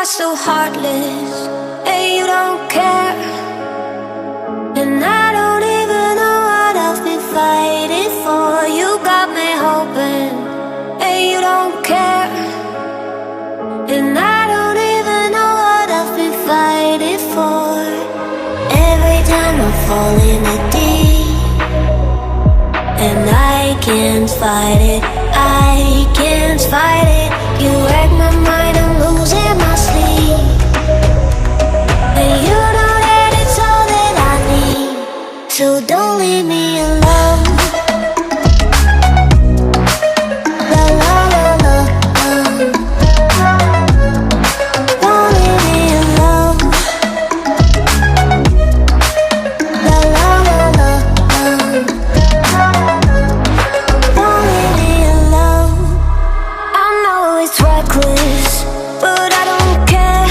so heartless. Hey, you don't care, and I don't even know what I've been fighting for. You got me hoping. Hey, you don't care, and I don't even know what I've been fighting for. Every time I fall in the deep, and I can't fight it, I can't fight it. You wreck my mind, I'm losing my sleep. And you know that it's all that I need, so don't leave me alone. La la la la, don't leave me alone. La la la la, don't leave me alone. I know it's reckless, but I don't care.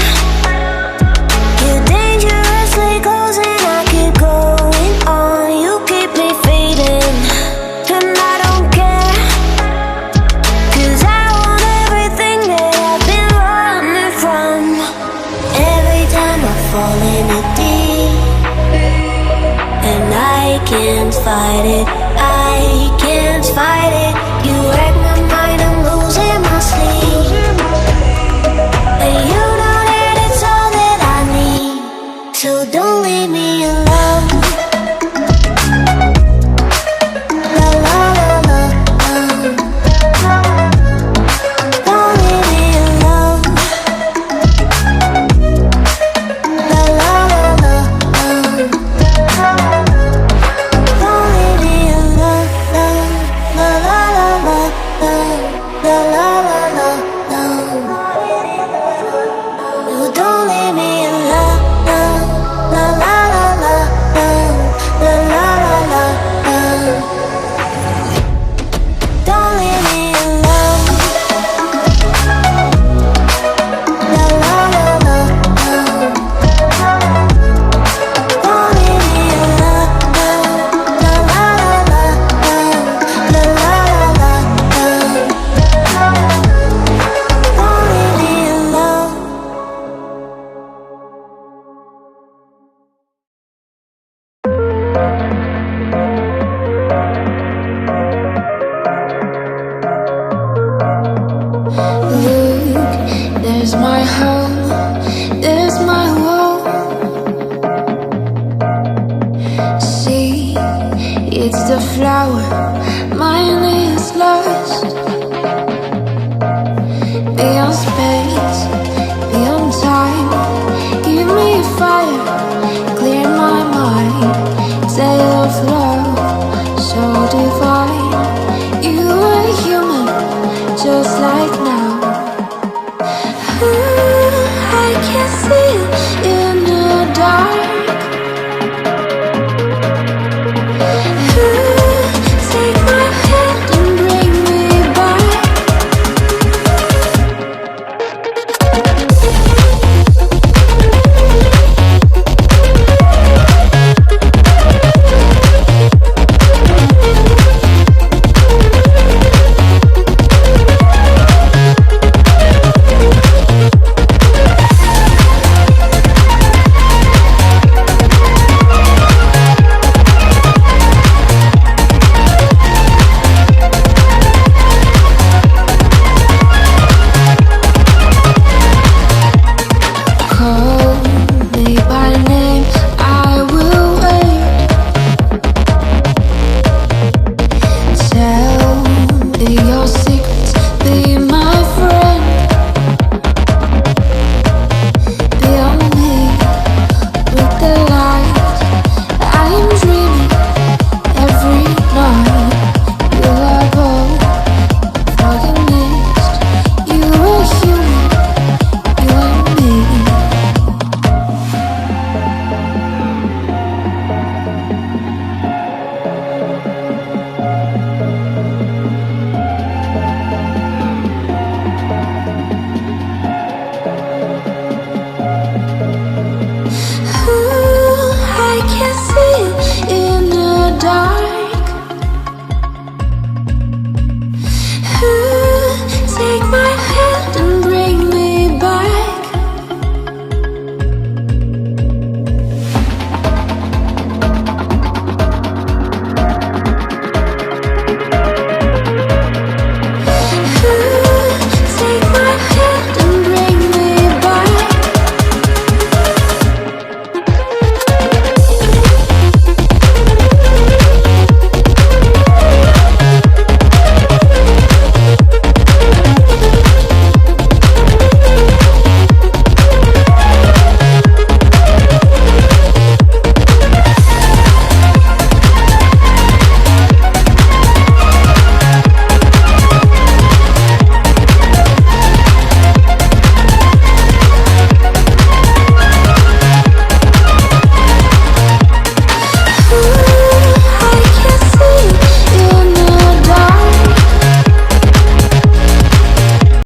You're dangerously close and I keep going on. You keep me fading, and I don't care, 'cause I want everything that I've been running from. Every time I fall in the deep, and I can't fight it, I can't fight it. You wreck my mind, I'm losing my sleep. And you know that it's all that I need, so don't leave me alone. La la la la, don't leave me alone. La la la la, don't leave me alone. La la la la, la la la la, no, don't leave me alone. La la la la, la la la la, don't leave me alone. La la la la, don't leave me alone. La la la la, la la la la, don't leave me alone. Look, there's my home, there's my world. See, it's the flower, mine is lost. Beyond space.